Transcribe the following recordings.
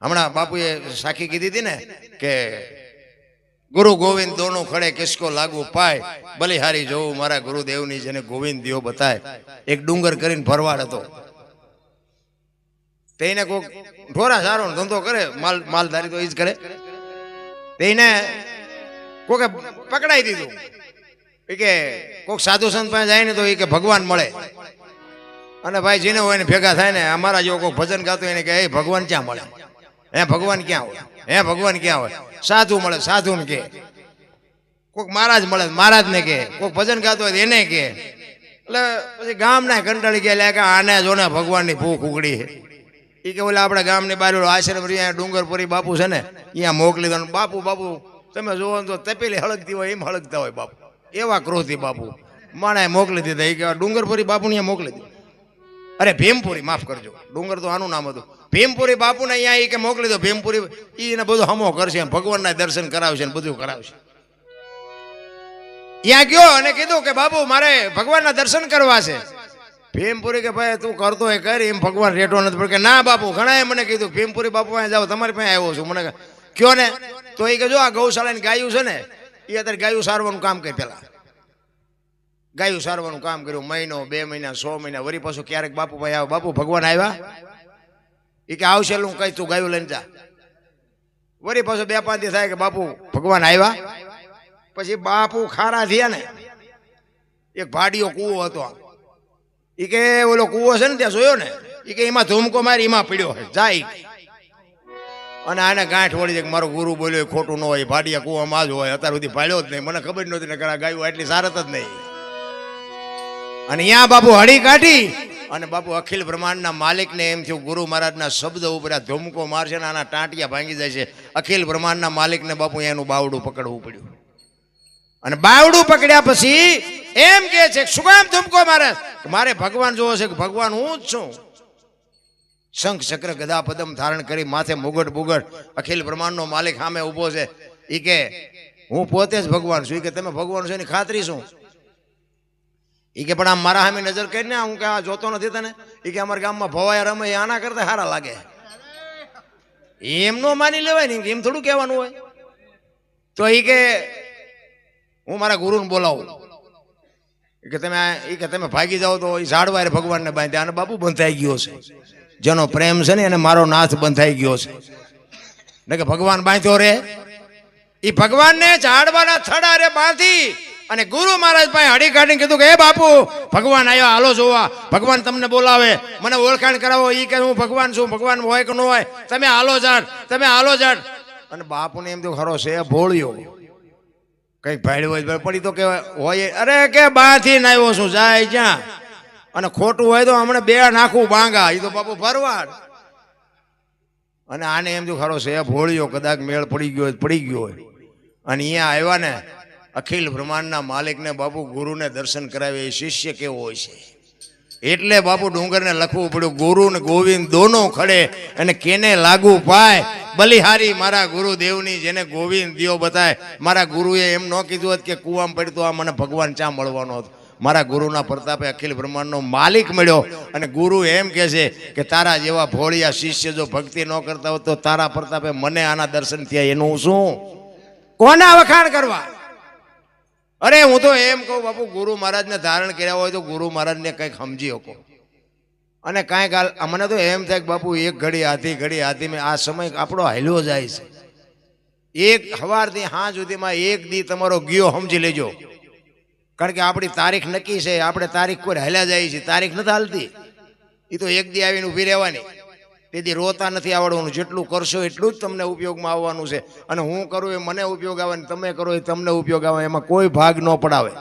હમણાં બાપુએ સાખી કીધી હતી ને કે ગુરુ ગોવિંદ દોનો ખડે કિસકો લાગુ પાય બલિહારી જોવું મારા ગુરુદેવની જેને ગોવિંદ દિયો બતાય. એક ડુંગર કરીને ભરવાડ હતો, તેને કોક ઢોરા સારો ધંધો કરે, માલધારી તો એ જ કરે, તેને કોકે પકડાઈ દીધું. એ કે કોક સાધુ સંત પાસે જાય ને તો એ કે ભગવાન મળે, અને ભાઈ જેને હોય ને ભેગા થાય ને, અમારા જેવો કોઈ ભજન ગાતો એને કે એ ભગવાન ક્યાં મળે, હે ભગવાન ક્યાં હોય, હે ભગવાન ક્યાં હોય. સાધુ મળે, સાધુ ને કે, કોઈક મહારાજ મળે, મહારાજ ને કે, કોઈક ભજન ગાતો હોય એને કે. એટલે પછી ગામ ના કંટાળી ગયા કે આને જો ને ભગવાનની ભૂખ ઉગડી. એ કે ઓલા આપણા ગામની બહાર આશ્રમ ડુંગરપુરી બાપુ છે ને, અહીંયા મોકલી દો. બાપુ બાપુ તમે જોવો તો તપેલી હળગતી હોય એમ હળગતા હોય બાપુ, એવા ક્રોધી બાપુ. માણે મોકલી દીધા. એ કે ડુંગરપુરી બાપુ ને મોકલી દીધું. અરે ભીમપુરી, માફ કરજો, ડુંગર તો આનું નામ હતું. ભીમપુરી બાપુને અહીંયા એ કે મોકલી દો. ભીમપુરી એને બધું હમો કરશે, ભગવાનના દર્શન કરાવશે ને બધું કરાવશે. ત્યાં ગયો અને કીધું કે બાપુ મારે ભગવાનના દર્શન કરવા છે. ભીમપુરી કે ભાઈ તું કરતો હોય કર, એમ ભગવાન રેટો નથી પડે. કે ના બાપુ, ઘણા મને કીધું ભીમપુરી બાપુ પાસે જાઓ, તમારી પાસે આવ્યો છું. મને કયો ને તો એ કે જો આ ગૌશાળાની ગાયું છે ને, એ અત્યારે ગાયું સારવાનું કામ કરે. પેલા ગાયું સારવાનું કામ કર્યું, મહિનો 2 મહિના 100 મહિના. વળી પાછું ક્યારેક બાપુ ભાઈ આવે, બાપુ ભગવાન આવ્યા? એ કે આવશે હું કઈ, તું ગાયું લઈને જા. વળી પાછું 2-5 દી થાય કે બાપુ ભગવાન આવ્યા. પછી બાપુ ખારા થયા ને, એક ભાડીયો કૂવો હતો. એ કે ઓલો કૂવો છે ને ત્યાં જોયો ને, એ કે એમાં ધૂમકો મારી એમાં પડ્યો હોય જાય. અને આને ગાંઠ વળી જાય કે મારો ગુરુ બોલ્યો ખોટું ન હોય, ભાડિયા કૂવામાં જ હોય. અત્યાર સુધી ભાડ્યો જ નહીં, મને ખબર નહોતી ને ગાયું એટલી સારત જ નહીં. અને ત્યાં બાપુ હળી કાઢી અને બાપુ અખિલ બ્રહ્માંડના માલિકને એમ થયું ગુરુ મહારાજના શબ્દ ઉપર આ ધૂમકો મારશે ને આના ટાંટિયા ભાંગી જાય છે. અખિલ બ્રહ્માંડના માલિકને બાપુ એનું બાવડું પકડવું પડ્યું. અને બાવડું પકડ્યા પછી એમ કે છે શું કામ ધૂમકો મારે? મારે ભગવાન જોવો છે. કે ભગવાન હું જ છું. શંખ ચક્ર ગદા પદમ ધારણ કરી માથે મુગટ બુગટ અખિલ બ્રહ્માંડનો માલિક સામે ઊભો છે. એ કે હું પોતે જ ભગવાન છું. એ કે તમે ભગવાન છો એની ખાતરી શું? એ કે પણ આમ મારા સામે નજર કરીને હું કે આ જોતો નથી તને? એ કે અમારા ગામમાં ભવાયા રમે આના કરતા સારા લાગે. એમ નો માની લેવાય ને, એમ થોડું કહેવાનું હોય. તો એ કે હું મારા ગુરુને બોલાવું. કે તમે ભાગી જાઓ તો એ ઝાડવારે ભગવાનને બાંધ્યા. અને બાપુ બંધાઈ ગયો છે. જેનો પ્રેમ છે ને એને મારો નાથ બંધાઈ ગયો છે. ને કે ભગવાન બાંધ્યો રે, એ ભગવાનને ઝાડવાના થડા રે બાંધી અને ગુરુ મહારાજ પાસે હડી કાઢીને કીધું કે હે બાપુ ભગવાન આવ્યા, હાલો જોવા. ભગવાન તમને બોલાવે, મને ઓળખાણ કરાવો. એ કે હું ભગવાન છું, ભગવાન હોય કે ન હોય, તમે હાલો જાટ, તમે હાલો જાટ. અને બાપુને એમ તો ખરો છે ભોળ્યો, કઈક ભાડ્યું હોય પડી તો કે હોય. અરે કે બાથી આવ્યો છું, જાય જ્યાં. અને ખોટું હોય તો હમણાં 2 નાખું બાંગા. એ તો બાપુ ભરવાડ. અને આને એમ તો ખરો છે ભોળ્યો, કદાચ મેળ પડી ગયો હોય. અને અહીંયા આવ્યા ને અખિલ બ્રહ્માંડના માલિકને બાપુ ગુરુને દર્શન કરાવે. એ શિષ્ય કેવો હોય છે. એટલે બાપુ ડુંગરને લખવું પડ્યું ગુરુ ને ગોવિંદ દોનો ખડે અને કેને લાગુ પાય બલિહારી મારા ગુરુદેવની જેને ગોવિંદ દિયો બતાય. મારા ગુરુએ એમ ન કીધું હોત કે કુવામાં પડ્યું તો આ મને ભગવાન ચા મળવાનો હતો. મારા ગુરુના પ્રતાપે અખિલ બ્રહ્માંડનો માલિક મળ્યો. અને ગુરુ એમ કહે છે કે તારા જેવા ભોળિયા શિષ્ય જો ભક્તિ ન કરતા હોત તો તારા પ્રતાપે મને આના દર્શન થયા. એનું શું, કોના વખાણ કરવા? અરે હું તો એમ કહું બાપુ ગુરુ મહારાજને ધારણ કર્યા હોય તો ગુરુ મહારાજને કંઈક સમજી શકો. અને કાંઈક મને તો એમ થાય કે બાપુ એક ઘડી હાથી મેં આ સમય આપણો હાલ્યો જાય છે. એક સવારથી સાંજ સુધીમાં એક દી તમારો ગયો સમજી લેજો. કારણ કે આપણી તારીખ નક્કી છે, આપણે તારીખ કોઈ હાલ્યા જાય છે, તારીખ નથી હાલતી. એ તો એક દી આવીને ઊભી રહેવાની. તેથી રોતા નથી આવડવાનું. જેટલું કરશો એટલું જ તમને ઉપયોગમાં આવવાનું છે. અને હું કરું એ મને ઉપયોગ આવે, તમે કરો એ તમને ઉપયોગ આવે. એમાં કોઈ ભાગ ન પડાવે.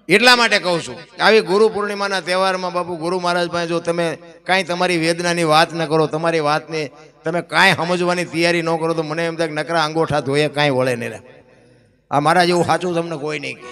એટલા માટે કહું છું આવી ગુરુ પૂર્ણિમાના તહેવારમાં બાપુ ગુરુ મહારાજ પાસે જો તમે કાંઈ તમારી વેદનાની વાત ન કરો, તમારી વાતને તમે કાંઈ સમજવાની તૈયારી ન કરો તો મને એમ થાય કે નકરા અંગોઠા ધોયે કાંઈ વળે નહીં. આ મારા જેવું સાચું તમને કોઈ નહીં કહે.